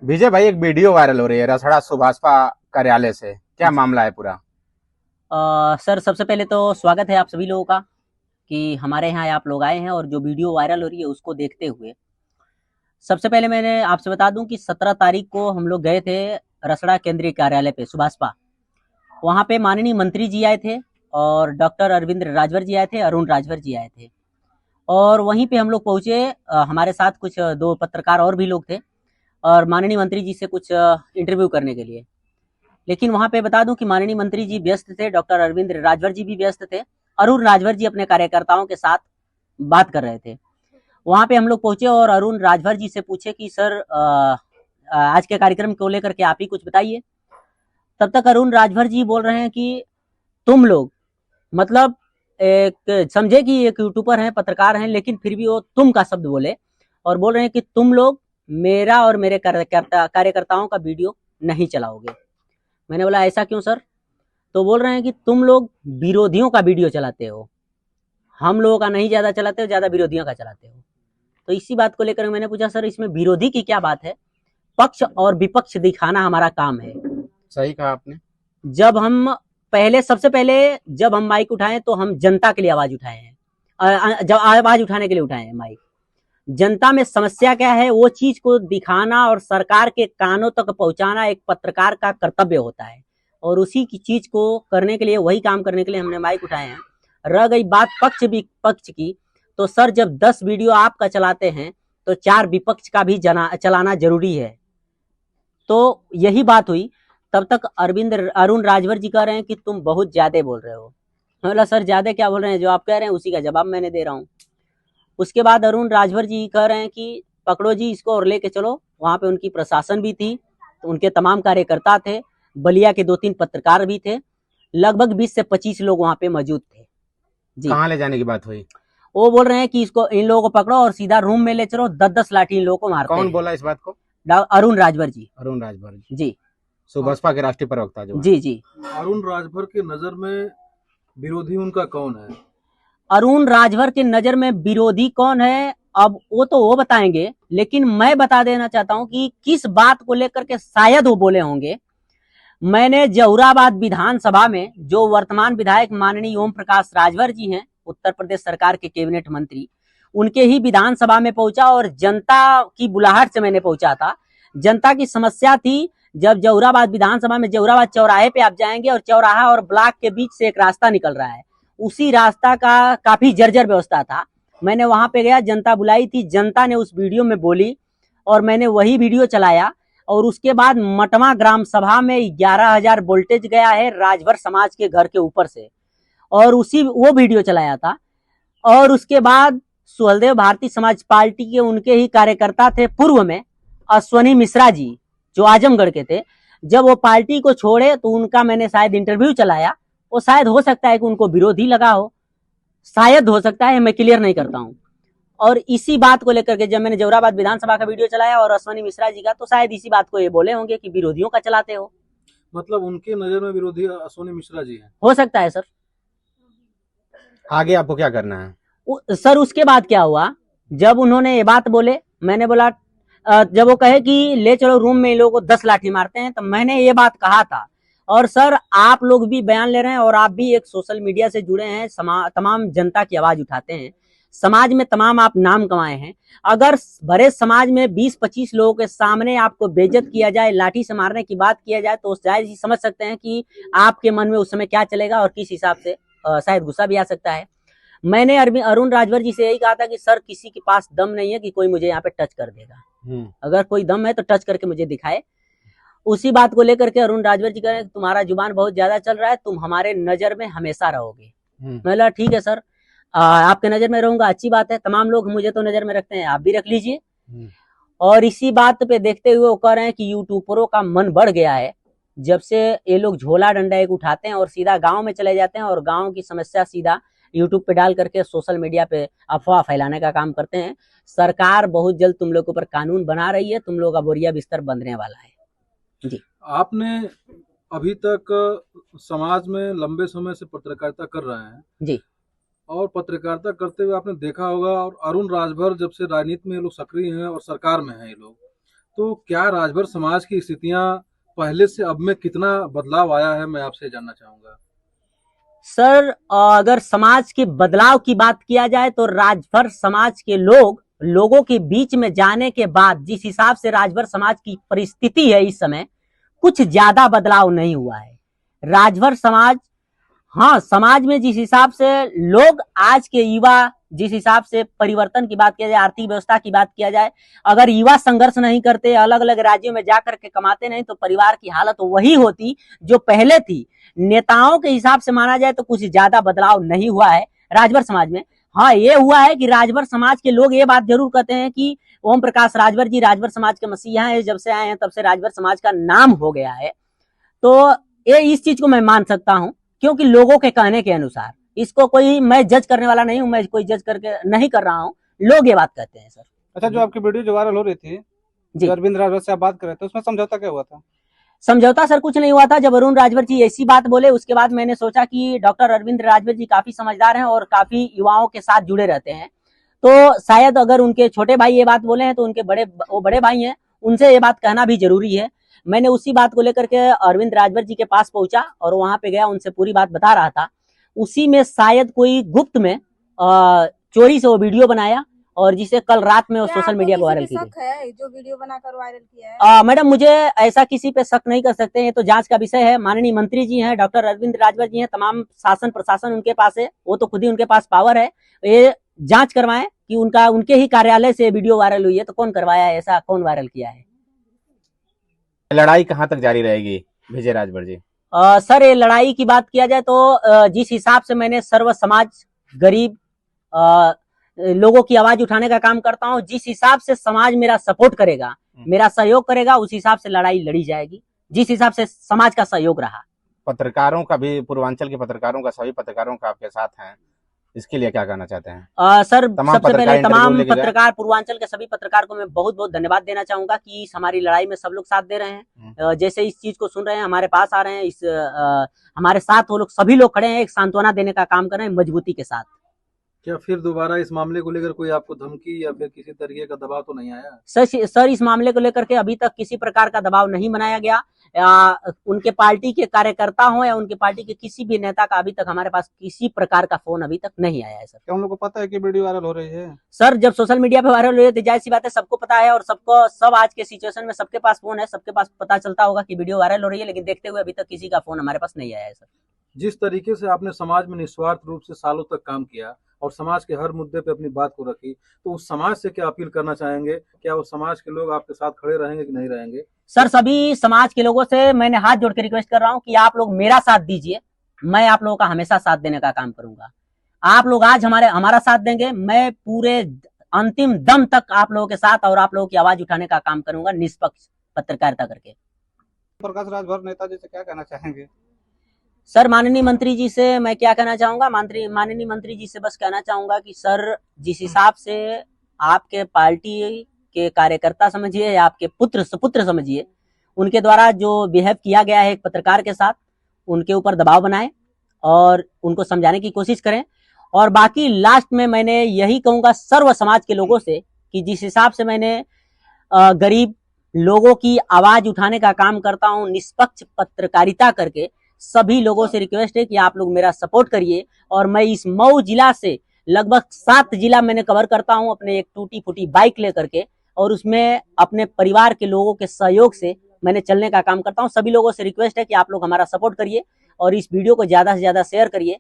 विजय भाई, एक video viral हो रही है रसड़ा सुभाषपा कार्यालय से। क्या मामला है पूरा? सर सबसे पहले तो स्वागत है आप सभी लोगों का कि हमारे यहाँ आप लोग आए हैं और जो वीडियो वायरल हो रही है उसको देखते हुए सबसे पहले मैंने आपसे बता दूं कि 17 तारीख को हम लोग गए थे रसड़ा केंद्रीय कार्यालय पे सुभाषपा। वहाँ पे माननीय मंत्री जी आए थे और डॉक्टर अरविंद राजभर जी आए थे, अरुण राजभर जी आए थे। और वहीं पे हम लोग पहुंचे। हमारे साथ कुछ दो पत्रकार और भी लोग थे और माननीय मंत्री जी से कुछ इंटरव्यू करने के लिए। लेकिन वहां पे बता दूं कि माननीय मंत्री जी व्यस्त थे, डॉक्टर अरविंद राजभर जी भी व्यस्त थे, अरुण राजभर जी अपने कार्यकर्ताओं के साथ बात कर रहे थे। वहां पे हम लोग पहुंचे और अरुण राजभर जी से पूछे कि सर आज के कार्यक्रम को लेकर के आप ही कुछ बताइए। तब तक अरुण राजभर जी बोल रहे हैं कि तुम लोग, मतलब एक समझे कि एक यूट्यूबर हैं, पत्रकार हैं, लेकिन फिर भी वो तुम का शब्द बोले और बोल रहे हैं कि तुम लोग मेरा और मेरे कार्यकर्ताओं का वीडियो नहीं चलाओगे। मैंने बोला ऐसा क्यों सर? तो बोल रहे हैं कि तुम लोग विरोधियों का वीडियो चलाते हो, हम लोगों का नहीं ज्यादा चलाते हो, ज्यादा विरोधियों का चलाते हो। तो इसी बात को लेकर मैंने पूछा सर इसमें विरोधी की क्या बात है? पक्ष और विपक्ष दिखाना हमारा काम है। सही कहा आपने। जब हम सबसे पहले जब हम माइक उठाएं तो हम जनता के लिए आवाज उठाए हैं, जब आवाज उठाने के लिए उठाए हैं माइक। जनता में समस्या क्या है वो चीज को दिखाना और सरकार के कानों तक पहुंचाना एक पत्रकार का कर्तव्य होता है। और उसी की चीज को करने के लिए, वही काम करने के लिए हमने माइक उठाए हैं। रह गई बात पक्ष की, तो सर जब 10 वीडियो आपका चलाते हैं तो 4 विपक्ष का भी चलाना जरूरी है। तो यही बात हुई। तब तक अरुण राजभर जी कह रहे हैं कि तुम बहुत ज्यादा बोल रहे हो। बोला सर ज्यादा क्या बोल रहे हैं, जो आप कह रहे हैं उसी का जवाब मैंने दे रहा हूँ। उसके बाद अरुण राजभर जी कह रहे हैं कि पकड़ो जी इसको और लेके चलो। वहां पे उनकी प्रशासन भी थी, तो उनके तमाम कार्यकर्ता थे, बलिया के 2-3 पत्रकार भी थे, लगभग 20 से 25 लोग वहां पे मौजूद थे जी। कहाँ ले जाने की बात हुई? वो बोल रहे हैं कि इसको, इन लोगों को पकड़ो और सीधा रूम में ले चलो, 10-10 लाठी इन लोगों को मारते कौन हैं। बोला इस बात को? अरुण राजभर जी। अरुण राजभर जी सुभाषपा के राष्ट्रीय प्रवक्ता जो है। जी जी। अरुण राजभर के नजर में विरोधी उनका कौन है? अरुण राजभर के नजर में विरोधी कौन है अब वो तो वो बताएंगे, लेकिन मैं बता देना चाहता हूं कि किस बात को लेकर के शायद वो बोले होंगे। मैंने जहुराबाद विधानसभा में जो वर्तमान विधायक माननीय ओम प्रकाश राजभर जी हैं, उत्तर प्रदेश सरकार के कैबिनेट मंत्री, उनके ही विधानसभा में पहुंचा और जनता की बुलाहट से मैंने पहुंचा था। जनता की समस्या थी, जब जहुराबाद विधानसभा में जहुराबाद चौराहे पे आप जाएंगे और चौराहा और ब्लॉक के बीच से एक रास्ता निकल रहा है, उसी रास्ता का काफी जर्जर व्यवस्था था। मैंने वहां पे गया, जनता बुलाई थी, जनता ने उस वीडियो में बोली और मैंने वही वीडियो चलाया। और उसके बाद मटवा ग्राम सभा में 11,000 वोल्टेज गया है राजभर समाज के घर के ऊपर से, और उसी वो वीडियो चलाया था। और उसके बाद सुहलदेव भारतीय समाज पार्टी के उनके ही कार्यकर्ता थे पूर्व में, अश्वनी मिश्रा जी, जो आजमगढ़ के थे, जब वो पार्टी को छोड़े तो उनका मैंने शायद इंटरव्यू चलाया। वो शायद हो सकता है कि उनको विरोधी लगा हो, शायद हो सकता है, मैं क्लियर नहीं करता हूं। और इसी बात को लेकर के जब मैंने जौराबाद विधानसभा का वीडियो चलाया और अश्वनी मिश्रा जी का, तो शायद इसी बात को ये बोले होंगे कि विरोधियों का चलाते हो। मतलब उनके नजर में विरोधी अश्वनी मिश्रा जी हैं। हो सकता है सर। आगे आपको क्या करना है? सर उसके बाद क्या हुआ, जब उन्होंने ये बात बोले, मैंने बोला जब वो कहे कि ले चलो रूम में इन लोगों को 10 लाठी मारते हैं, तो मैंने ये बात कहा था। और सर आप लोग भी बयान ले रहे हैं और आप भी एक सोशल मीडिया से जुड़े हैं, तमाम जनता की आवाज उठाते हैं, समाज में तमाम आप नाम कमाए हैं। अगर भरे समाज में 20-25 लोगों के सामने आपको बेइज्जत किया जाए, लाठी से मारने की बात किया जाए, तो जायज ही समझ सकते हैं कि आपके मन में उस समय क्या चलेगा और किस हिसाब से शायद गुस्सा भी आ सकता है। मैंने अरुण राजभर जी से यही कहा था कि सर किसी के पास दम नहीं है कि कोई मुझे यहाँ पे टच कर देगा, अगर कोई दम है तो टच करके मुझे दिखाए। उसी बात को लेकर के अरुण राजभर जी कह रहे हैं तुम्हारा जुबान बहुत ज्यादा चल रहा है, तुम हमारे नजर में हमेशा रहोगे। मैं बोला ठीक है सर, आपके नजर में रहूंगा, अच्छी बात है, तमाम लोग मुझे तो नजर में रखते हैं, आप भी रख लीजिए। और इसी बात पे देखते हुए वो कह रहे हैं कि यूट्यूबरों का मन बढ़ गया है, जब से ये लोग झोला डंडा एक उठाते हैं और सीधा गांव में चले जाते हैं और गांव की समस्या सीधा यूट्यूब पे डाल करके सोशल मीडिया पे अफवाह फैलाने का काम करते हैं। सरकार बहुत जल्द तुम लोग के ऊपर कानून बना रही है, तुम लोग का बोरिया बिस्तर बंधने वाला है जी। आपने अभी तक समाज में लंबे समय से पत्रकारिता कर रहे हैं जी और पत्रकारिता करते हुए आपने देखा होगा, और अरुण राजभर जब से राजनीति में ये लोग सक्रिय हैं और सरकार में हैं ये लोग, तो क्या राजभर समाज की स्थितियां पहले से अब में कितना बदलाव आया है, मैं आपसे जानना चाहूंगा। सर अगर समाज के बदलाव की बात किया जाए तो राजभर समाज के लोगों के बीच में जाने के बाद जिस हिसाब से राजभर समाज की परिस्थिति है इस समय, कुछ ज्यादा बदलाव नहीं हुआ है। राजभर समाज, हाँ, समाज में जिस हिसाब से लोग, आज के युवा जिस हिसाब से परिवर्तन की बात किया जाए, आर्थिक व्यवस्था की बात किया जाए, अगर युवा संघर्ष नहीं करते, अलग अलग राज्यों में जाकर के कमाते नहीं, तो परिवार की हालत वही होती जो पहले थी। नेताओं के हिसाब से माना जाए तो कुछ ज्यादा बदलाव नहीं हुआ है राजभर समाज में। हाँ, ये हुआ है कि राजभर समाज के लोग ये बात जरूर कहते हैं कि ओम प्रकाश राजभर जी राजभर समाज के मसीहा हैं, जब से आए हैं तब से राजभर समाज का नाम हो गया है। तो ये इस चीज को मैं मान सकता हूं, क्योंकि लोगों के कहने के अनुसार, इसको कोई मैं जज करने वाला नहीं हूं, मैं कोई जज करके नहीं कर रहा हूं, लोग ये बात कहते हैं सर। अच्छा, जो आपकी वीडियो जो वायरल हो रही थी, जी, जो अरविंद राजभर से आप बात कर रहे थे, उसमें समझौता क्या हुआ था? समझौता सर कुछ नहीं हुआ था। जब अरुण राजभर जी ऐसी बात बोले, उसके बाद मैंने सोचा कि डॉक्टर अरविंद राजभर जी काफी समझदार हैं और काफी युवाओं के साथ जुड़े रहते हैं, तो शायद अगर उनके छोटे भाई ये बात बोले हैं तो उनके बड़े भाई हैं, उनसे ये बात कहना भी जरूरी है। मैंने उसी बात को लेकर के अरविंद राजभर जी के पास पहुंचा और वहां पे गया, उनसे पूरी बात बता रहा था। उसी में शायद कोई गुप्त में चोरी से वो वीडियो बनाया और जिसे कल रात में वो सोशल मीडिया पर वायरल की शक है जो वीडियो बनाकर वायरल किया है? मैडम, मुझे ऐसा किसी पे शक नहीं कर सकते, ये तो जांच का विषय है। माननीय मंत्री जी हैं, डॉक्टर अरविंद राजभर जी हैं, तमाम शासन प्रशासन उनके पास है, वो तो खुद ही उनके पास पावर है। ये जांच करवाएं कि उनके ही कार्यालय से वीडियो वायरल हुई है, तो कौन करवाया है, ऐसा कौन वायरल किया है। लड़ाई कहाँ तक जारी रहेगी विजय राजभर जी? सर, ये लड़ाई की बात किया जाए तो जिस हिसाब से मैंने सर्व समाज, गरीब लोगों की आवाज उठाने का काम करता हूं, जिस हिसाब से समाज मेरा सपोर्ट करेगा, मेरा सहयोग करेगा, उस हिसाब से लड़ाई लड़ी जाएगी, जिस हिसाब से समाज का सहयोग रहा। पत्रकारों का भी, पूर्वांचल के पत्रकारों का, सभी पत्रकारों का आपके साथ हैं, इसके लिए क्या कहना चाहते हैं? सर, तमाम सबसे पत्रकार पहले इंटरव्यू तमाम लेके गए। पत्रकार, पूर्वांचल के सभी पत्रकार को मैं बहुत बहुत धन्यवाद देना चाहूंगा कि इस हमारी लड़ाई में सब लोग साथ दे रहे हैं। जैसे इस चीज को सुन रहे हैं, हमारे पास आ रहे हैं, इस हमारे साथ वो लोग, सभी लोग खड़े हैं, एक सांत्वना देने का काम कर रहे हैं मजबूती के साथ। क्या फिर दोबारा इस मामले को लेकर कोई आपको धमकी या फिर किसी तरीके का दबाव तो नहीं आया? सर, इस मामले को लेकर के अभी तक किसी प्रकार का दबाव नहीं बनाया गया। उनके पार्टी के कार्यकर्ता हो या उनके पार्टी के किसी भी नेता का अभी तक हमारे पास किसी प्रकार का फोन अभी तक नहीं आया है सर। क्या उन लोगों को पता है कि वीडियो वायरल हो रही है? सर, जब सोशल मीडिया पे वायरल हो रही है तो जाहिर सी बात है, सबको पता है, और सब आज के सिचुएशन में सबके पास फोन है, सबके पास पता चलता होगा कि वीडियो वायरल हो रही है, लेकिन देखते हुए अभी तक किसी का फोन हमारे पास नहीं आया है सर। जिस तरीके से आपने समाज में निस्वार्थ रूप से सालों तक काम किया और समाज के हर मुद्दे पे अपनी बात को रखी, तो उस समाज से क्या अपील करना चाहेंगे? क्या उस समाज के लोग आपके साथ खड़े रहेंगे कि नहीं रहेंगे? सर, सभी समाज के लोगों से मैंने हाथ जोड़ के रिक्वेस्ट कर रहा हूं कि आप लोग मेरा साथ दीजिए, मैं आप लोगों का हमेशा साथ देने का काम करूंगा। आप लोग आज हमारा साथ देंगे, मैं पूरे अंतिम दम तक आप लोगों के साथ और आप लोगों की आवाज उठाने का काम करूंगा, निष्पक्ष पत्रकारिता करके। प्रकाश राजभर नेताजी से क्या कहना चाहेंगे? सर, माननीय मंत्री जी से मैं क्या कहना चाहूंगा, माननीय मंत्री जी से बस कहना चाहूंगा कि सर, जिस हिसाब से आपके पार्टी के कार्यकर्ता समझिए या आपके सुपुत्र समझिए, उनके द्वारा जो बिहेव किया गया है एक पत्रकार के साथ, उनके ऊपर दबाव बनाएं और उनको समझाने की कोशिश करें। और बाकी लास्ट में मैंने यही कहूंगा सर्व समाज के लोगों से कि जिस हिसाब से मैंने गरीब लोगों की आवाज उठाने का काम करता हूं निष्पक्ष पत्रकारिता करके, सभी लोगों से रिक्वेस्ट है कि आप लोग मेरा सपोर्ट करिए। और मैं इस मऊ जिला से लगभग 7 जिला मैंने कवर करता हूं अपने एक टूटी फूटी बाइक लेकर के, और उसमें अपने परिवार के लोगों के सहयोग से मैंने चलने का काम करता हूं। सभी लोगों से रिक्वेस्ट है कि आप लोग हमारा सपोर्ट करिए और इस वीडियो को ज्यादा से ज्यादा शेयर करिए